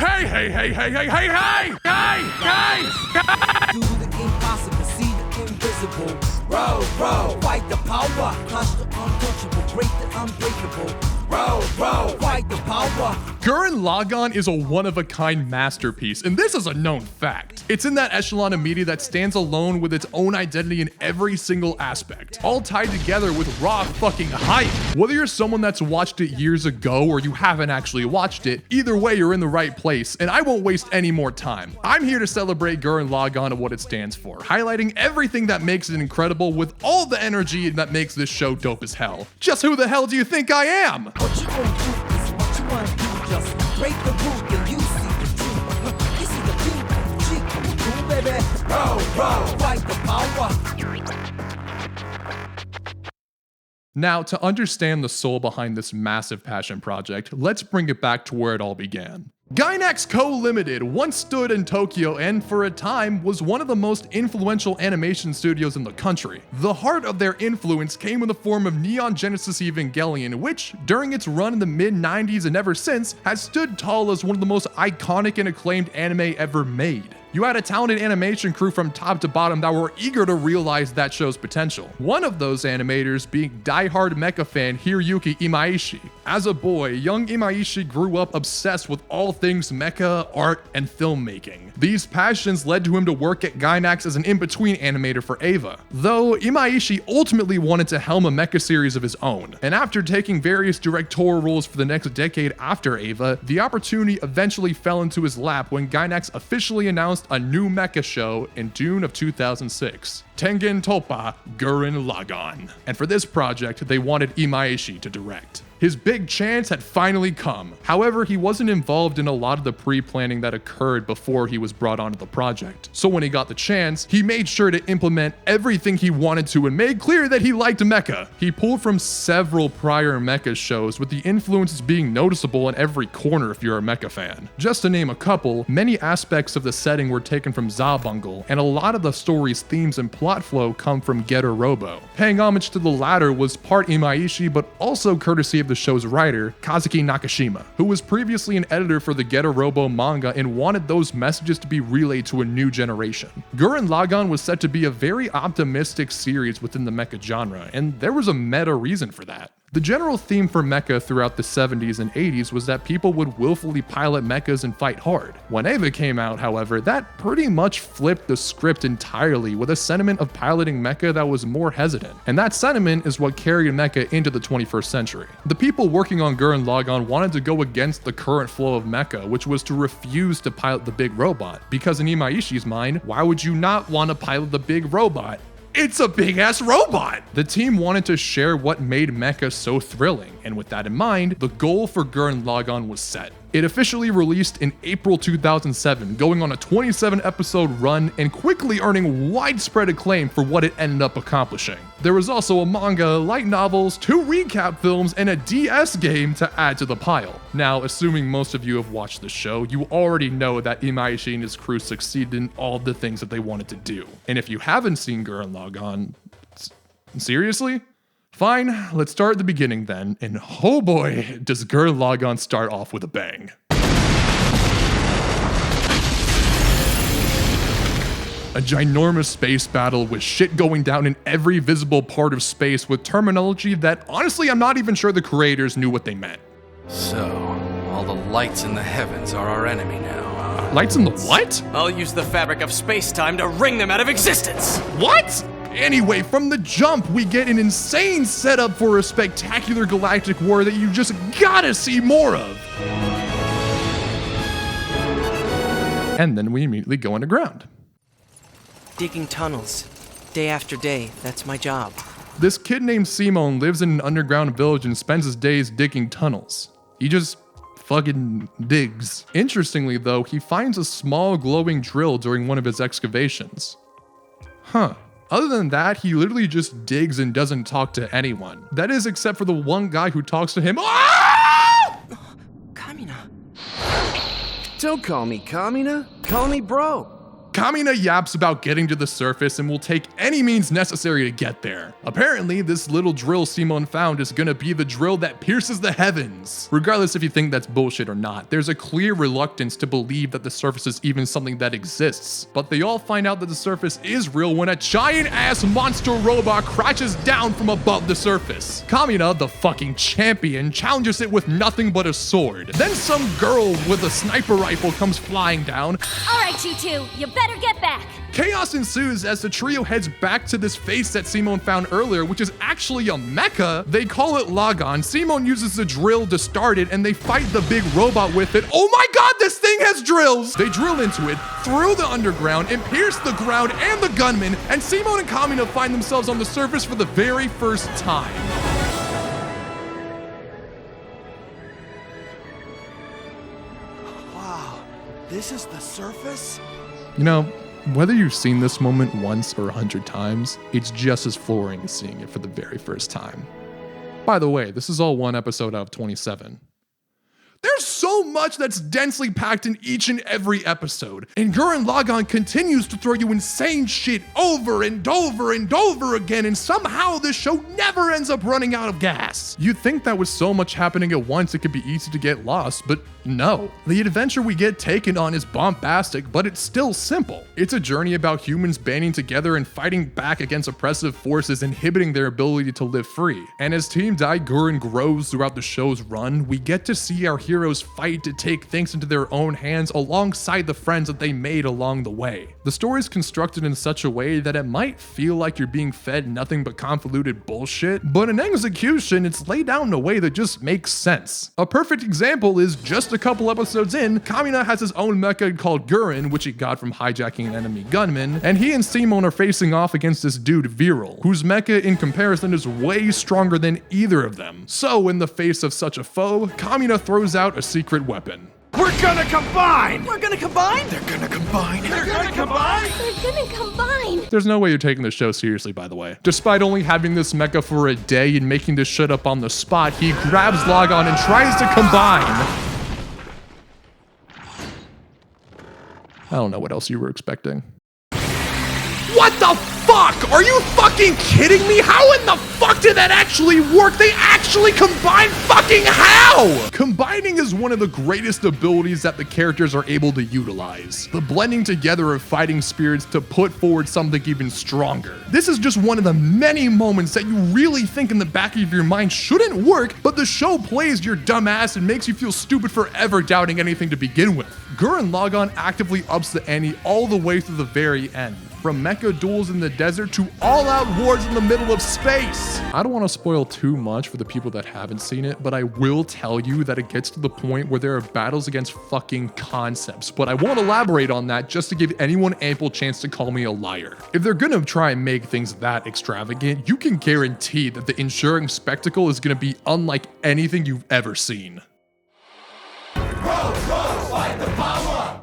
Hey, hey, hey, hey, hey, hey, hey, hey, hey! Do the impossible, see the invisible. Roll, fight the power. Crush the untouchable, break the unbreakable. Roll, fight the power. Gurren Lagann is a one-of-a-kind masterpiece, and this is a known fact. It's in that echelon of media that stands alone with its own identity in every single aspect, all tied together with raw fucking hype. Whether you're someone that's watched it years ago or you haven't actually watched it, either way you're in the right place, and I won't waste any more time. I'm here to celebrate Gurren Lagann and what it stands for, highlighting everything that makes it incredible with all the energy that makes this show dope as hell. Just who the hell do you think I am? What you gonna do is what you wanna do. Just break the rule, then you see the truth. You see the pink chick, cool baby. Roll, fight the power. Now, to understand the soul behind this massive passion project, let's bring it back to where it all began. Gainax Co. Limited once stood in Tokyo and, for a time, was one of the most influential animation studios in the country. The heart of their influence came in the form of Neon Genesis Evangelion, which, during its run in the mid-90s and ever since, has stood tall as one of the most iconic and acclaimed anime ever made. You had a talented animation crew from top to bottom that were eager to realize that show's potential. One of those animators being diehard mecha fan Hiroyuki Imaishi. As a boy, young Imaishi grew up obsessed with all things mecha, art, and filmmaking. These passions led to him to work at Gainax as an in-between animator for Eva. Though Imaishi ultimately wanted to helm a mecha series of his own, and after taking various directorial roles for the next decade after Eva, the opportunity eventually fell into his lap when Gainax officially announced a new mecha show in June of 2006, Tengen Toppa Gurren Lagann. And for this project, they wanted Imaishi to direct. His big chance had finally come. However, he wasn't involved in a lot of the pre-planning that occurred before he was brought onto the project. So when he got the chance, he made sure to implement everything he wanted to and made clear that he liked mecha. He pulled from several prior mecha shows, with the influences being noticeable in every corner if you're a mecha fan. Just to name a couple, many aspects of the setting were taken from Zabungle, and a lot of the story's themes and plot flow come from Getter Robo. Paying homage to the latter was part Imaishi, but also courtesy of the show's writer, Kazuki Nakashima, who was previously an editor for the Getter Robo manga and wanted those messages to be relayed to a new generation. Gurren Lagann was set to be a very optimistic series within the mecha genre, and there was a meta reason for that. The general theme for mecha throughout the 70s and 80s was that people would willfully pilot mechas and fight hard. When Eva came out, however, that pretty much flipped the script entirely with a sentiment of piloting mecha that was more hesitant. And that sentiment is what carried mecha into the 21st century. The people working on Gurren Lagann wanted to go against the current flow of mecha, which was to refuse to pilot the big robot. Because in Imaishi's mind, why would you not want to pilot the big robot? It's a big-ass robot! The team wanted to share what made mecha so thrilling, and with that in mind, the goal for Gurren Lagann was set. It officially released in April 2007, going on a 27-episode run and quickly earning widespread acclaim for what it ended up accomplishing. There was also a manga, light novels, 2 recap films, and a DS game to add to the pile. Now, assuming most of you have watched the show, you already know that Imaishi and his crew succeeded in all the things that they wanted to do. And if you haven't seen Gurren Lagann, seriously? Fine, let's start at the beginning then, and oh boy, does Gurren Lagann start off with a bang. A ginormous space battle with shit going down in every visible part of space with terminology that honestly I'm not even sure the creators knew what they meant. So, all the lights in the heavens are our enemy now. Lights in the what? I'll use the fabric of space-time to wring them out of existence! What? Anyway, from the jump, we get an insane setup for a spectacular galactic war that you just gotta see more of. And then we immediately go underground. Digging tunnels. Day after day, that's my job. This kid named Simon lives in an underground village and spends his days digging tunnels. He just fucking digs. Interestingly though, he finds a small glowing drill during one of his excavations. Huh. Other than that, he literally just digs and doesn't talk to anyone. That is, except for the one guy who talks to him. Ah! Kamina. Don't call me Kamina, call me bro. Kamina yaps about getting to the surface and will take any means necessary to get there. Apparently, this little drill Simon found is gonna be the drill that pierces the heavens. Regardless if you think that's bullshit or not, there's a clear reluctance to believe that the surface is even something that exists. But they all find out that the surface is real when a giant-ass monster robot crashes down from above the surface. Kamina, the fucking champion, challenges it with nothing but a sword. Then some girl with a sniper rifle comes flying down. All right, you two, you better get back. Chaos ensues as the trio heads back to this face that Simon found earlier, which is actually a mecha. They call it Lagann. Simon uses the drill to start it, and they fight the big robot with it. Oh my god, this thing has drills! They drill into it, through the underground, and pierce the ground and the gunman, and Simon and Kamina find themselves on the surface for the very first time. Wow, this is the surface? You know, whether you've seen this moment once or 100 times, it's just as flooring as seeing it for the very first time. By the way, this is all one episode out of 27. There's so much that's densely packed in each and every episode, and Gurren Lagann continues to throw you insane shit over and over and over again, and somehow this show never ends up running out of gas. You'd think that with so much happening at once it could be easy to get lost, but no. The adventure we get taken on is bombastic, but it's still simple. It's a journey about humans banding together and fighting back against oppressive forces inhibiting their ability to live free. And as Team Dai Gurren grows throughout the show's run, we get to see our heroes fight to take things into their own hands alongside the friends that they made along the way. The story is constructed in such a way that it might feel like you're being fed nothing but convoluted bullshit, but in execution, it's laid out in a way that just makes sense. A perfect example is just a couple episodes in, Kamina has his own mecha called Gurren, which he got from hijacking an enemy gunman, and he and Simon are facing off against this dude Viral, whose mecha in comparison is way stronger than either of them. So in the face of such a foe, Kamina throws out a secret weapon. We're gonna combine! We're gonna combine? They're gonna combine! They're gonna combine! They're gonna combine. There's no way you're taking this show seriously, by the way. Despite only having this mecha for a day and making this shit up on the spot, he grabs Lagann and tries to combine. I don't know what else you were expecting. What the fuck? Are you fucking kidding me? How in the fuck did that actually work? They actually combine fucking how? Combining is one of the greatest abilities that the characters are able to utilize. The blending together of fighting spirits to put forward something even stronger. This is just one of the many moments that you really think in the back of your mind shouldn't work, but the show plays your dumb ass and makes you feel stupid for ever doubting anything to begin with. Gurren Lagann actively ups the ante all the way through the very end. From mecha duels in the desert to all-out wars in the middle of space. I don't want to spoil too much for the people that haven't seen it, but I will tell you that it gets to the point where there are battles against fucking concepts, but I won't elaborate on that just to give anyone ample chance to call me a liar. If they're gonna try and make things that extravagant, you can guarantee that the ensuing spectacle is gonna be unlike anything you've ever seen. Fight the power!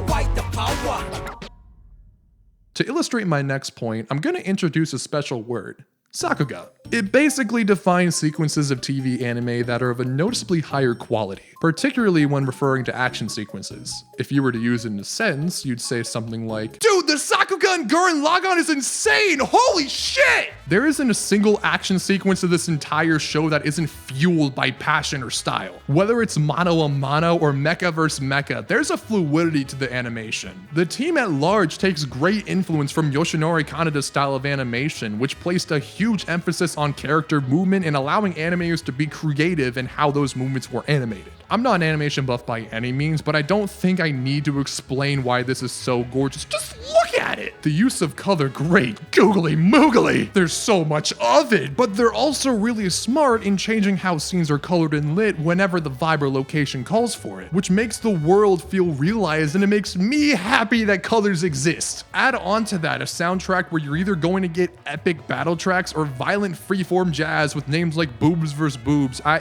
Fight the power! To illustrate my next point, I'm gonna introduce a special word. Sakuga. It basically defines sequences of TV anime that are of a noticeably higher quality, particularly when referring to action sequences. If you were to use it in a sentence, you'd say something like, "Dude, the Sakuga in Gurren Lagann is insane! Holy shit!" There isn't a single action sequence of this entire show that isn't fueled by passion or style. Whether it's mano a mano or mecha vs mecha, there's a fluidity to the animation. The team at large takes great influence from Yoshinori Kanada's style of animation, which placed a huge emphasis on character movement and allowing animators to be creative in how those movements were animated. I'm not an animation buff by any means, but I don't think I need to explain why this is so gorgeous. Just look at it! The use of color, great, googly moogly! There's so much of it, but they're also really smart in changing how scenes are colored and lit whenever the vibe or location calls for it, which makes the world feel realized, and it makes me happy that colors exist. Add on to that a soundtrack where you're either going to get epic battle tracks or violent freeform jazz with names like Boobs vs. Boobs. I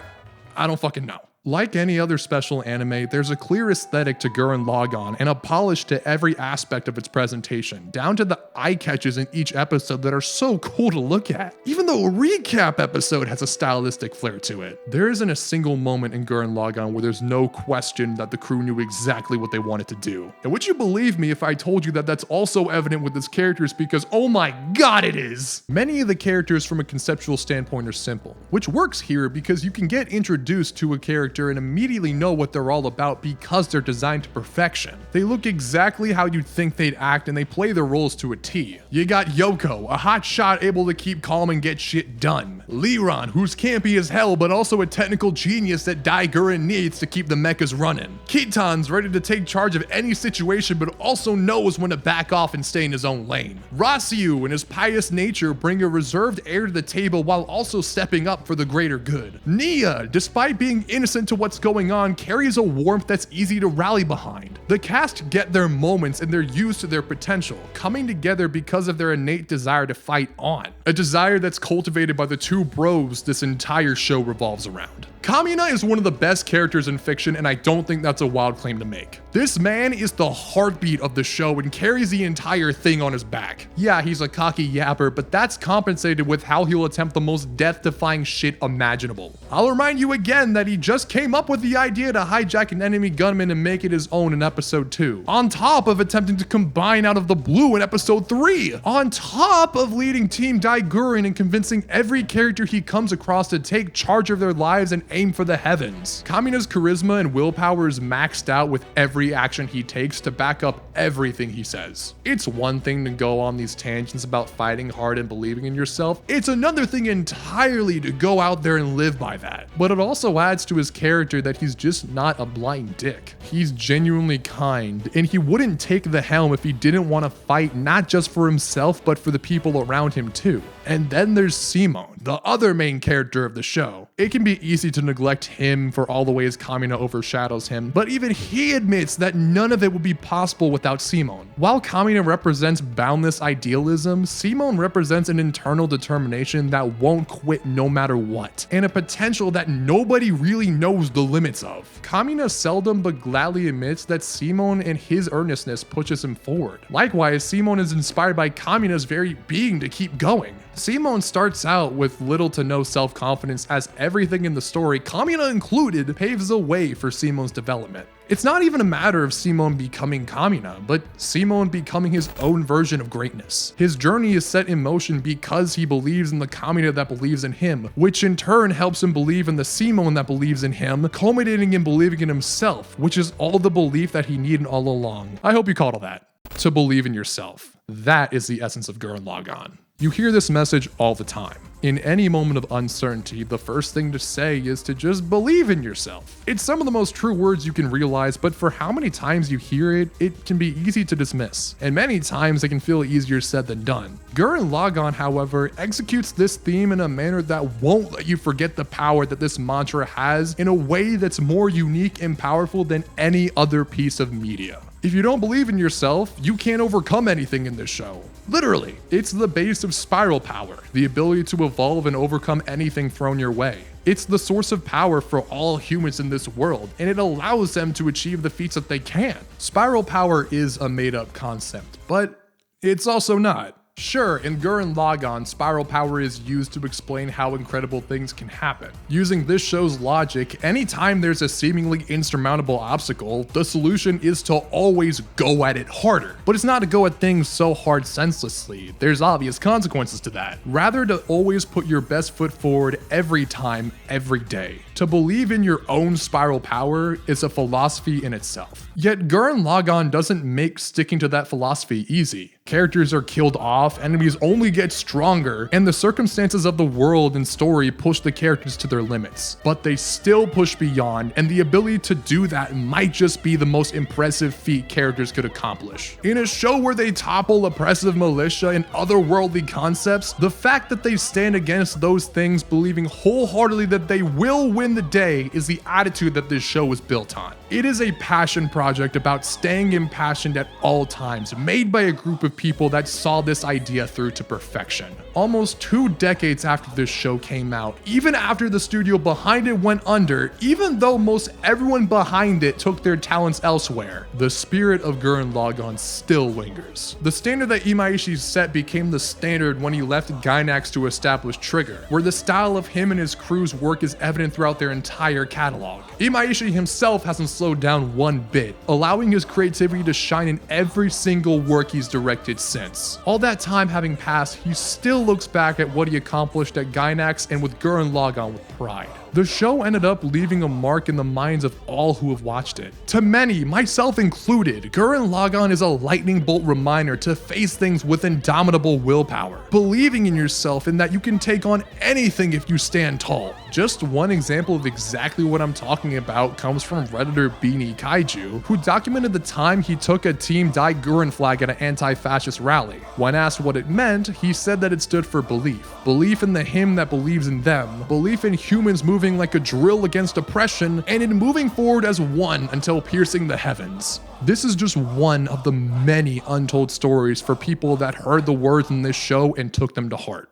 don't fucking know. Like any other special anime, there's a clear aesthetic to Gurren Lagann and a polish to every aspect of its presentation, down to the eye catches in each episode that are so cool to look at. Even though a recap episode has a stylistic flair to it. There isn't a single moment in Gurren Lagann where there's no question that the crew knew exactly what they wanted to do. And would you believe me if I told you that that's also evident with its characters, because oh my god it is! Many of the characters from a conceptual standpoint are simple, which works here because you can get introduced to a character and immediately know what they're all about because they're designed to perfection. They look exactly how you'd think they'd act and they play their roles to a T. You got Yoko, a hot shot able to keep calm and get shit done. Liran, who's campy as hell but also a technical genius that Gurren needs to keep the mechas running. Kitan's ready to take charge of any situation but also knows when to back off and stay in his own lane. Rasiu and his pious nature bring a reserved air to the table while also stepping up for the greater good. Nia, despite being innocent to what's going on, carries a warmth that's easy to rally behind. The cast get their moments and they're used to their potential, coming together because of their innate desire to fight on. A desire that's cultivated by the two bros this entire show revolves around. Kamina is one of the best characters in fiction, and I don't think that's a wild claim to make. This man is the heartbeat of the show and carries the entire thing on his back. Yeah, he's a cocky yapper, but that's compensated with how he'll attempt the most death-defying shit imaginable. I'll remind you again that he just came up with the idea to hijack an enemy gunman and make it his own in episode 2, on top of attempting to combine out of the blue in episode 3, on top of leading Team Gurren and convincing every character he comes across to take charge of their lives and aim for the heavens. Kamina's charisma and willpower is maxed out with every action he takes to back up everything he says. It's one thing to go on these tangents about fighting hard and believing in yourself. It's another thing entirely to go out there and live by that. But it also adds to his character that he's just not a blind dick. He's genuinely kind, and he wouldn't take the helm if he didn't want to fight not just for himself, but for the people around him too. And then there's Simone, the other main character of the show. It can be easy to neglect him for all the ways Kamina overshadows him, but even he admits that none of it would be possible without Simone. While Kamina represents boundless idealism, Simone represents an internal determination that won't quit no matter what, and a potential that nobody really knows the limits of. Kamina seldom but gladly admits that Simone and his earnestness pushes him forward. Likewise, Simone is inspired by Kamina's very being to keep going. Simone starts out with little to no self-confidence, as everything in the story, Kamina included, paves the way for Simone's development. It's not even a matter of Simone becoming Kamina, but Simone becoming his own version of greatness. His journey is set in motion because he believes in the Kamina that believes in him, which in turn helps him believe in the Simone that believes in him, culminating in believing in himself, which is all the belief that he needed all along. I hope you caught all that. To believe in yourself. That is the essence of Gurren Lagann. You hear this message all the time. In any moment of uncertainty, the first thing to say is to just believe in yourself. It's some of the most true words you can realize, but for how many times you hear it, it can be easy to dismiss. And many times it can feel easier said than done. Gurren Lagann, however, executes this theme in a manner that won't let you forget the power that this mantra has in a way that's more unique and powerful than any other piece of media. If you don't believe in yourself, you can't overcome anything in this show. Literally, it's the base of spiral power, the ability to evolve and overcome anything thrown your way. It's the source of power for all humans in this world, and it allows them to achieve the feats that they can. Spiral power is a made-up concept, but it's also not. Sure, in Gurren Lagann, spiral power is used to explain how incredible things can happen. Using this show's logic, anytime there's a seemingly insurmountable obstacle, the solution is to always go at it harder. But it's not to go at things so hard senselessly. There's obvious consequences to that. Rather, to always put your best foot forward every time, every day. To believe in your own spiral power is a philosophy in itself. Yet Gurren Lagann doesn't make sticking to that philosophy easy. Characters are killed off, enemies only get stronger, and the circumstances of the world and story push the characters to their limits. But they still push beyond, and the ability to do that might just be the most impressive feat characters could accomplish. In a show where they topple oppressive militia and otherworldly concepts, the fact that they stand against those things believing wholeheartedly that they will win the day is the attitude that this show is built on. It is a passion project about staying impassioned at all times, made by a group of people that saw this idea through to perfection. Almost 2 decades after this show came out, even after the studio behind it went under, even though most everyone behind it took their talents elsewhere, the spirit of Gurren Lagann still lingers. The standard that Imaishi set became the standard when he left Gainax to establish Trigger, where the style of him and his crew's work is evident throughout their entire catalog. Imaishi himself hasn't slowed down one bit, allowing his creativity to shine in every single work he's directed since. All that time having passed, he still looks back at what he accomplished at Gainax and with Gurren Lagann with pride. The show ended up leaving a mark in the minds of all who have watched it. To many, myself included, Gurren Lagann is a lightning bolt reminder to face things with indomitable willpower, believing in yourself and that you can take on anything if you stand tall. Just one example of exactly what I'm talking about comes from Redditor Beanie Kaiju, who documented the time he took a Team Die Gurren flag at an anti-fascist rally. When asked what it meant, he said that it stood for belief. Belief in the him that believes in them, belief in humans moving like a drill against oppression, and in moving forward as one until piercing the heavens. This is just one of the many untold stories for people that heard the words in this show and took them to heart.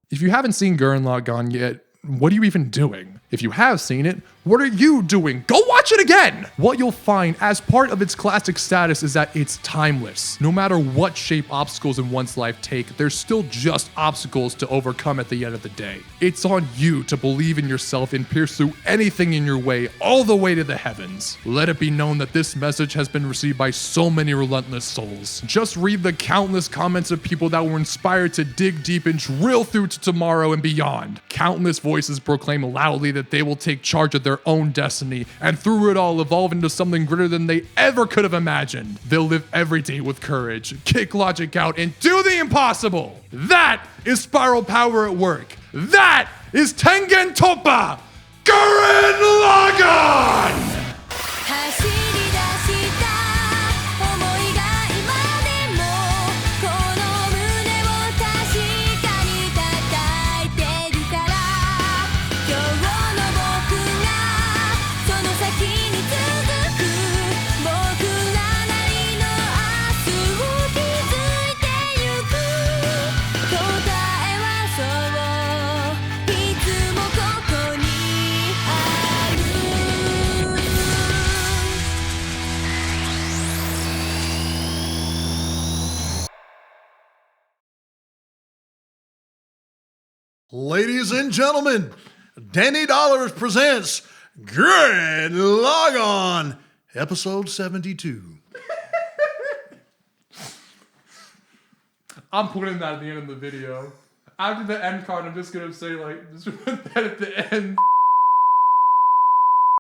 If you haven't seen Gurren Lagann yet, what are you even doing? If you have seen it, what are you doing? Go watch it again! What you'll find as part of its classic status is that it's timeless. No matter what shape obstacles in one's life take, there's still just obstacles to overcome at the end of the day. It's on you to believe in yourself and pierce through anything in your way, all the way to the heavens. Let it be known that this message has been received by so many relentless souls. Just read the countless comments of people that were inspired to dig deep and drill through to tomorrow and beyond. Countless voices proclaim loudly that they will take charge of their own destiny and through it all evolve into something greater than they ever could have imagined. They'll live every day with courage, kick logic out, and do the impossible. That is Spiral Power at work. That is Tengen Toppa! Gurren Lagann! 走り出した想いが今でもこの胸を確かに叩いてるから今日の僕がその先に続く僕らなりの明日を築いてゆく答えはそういつもここにある Ladies and gentlemen, Danny Dollars presents Gurren Lagann, episode 72. I'm putting that at the end of the video. After the end card, I'm just gonna say, like, just put that at the end.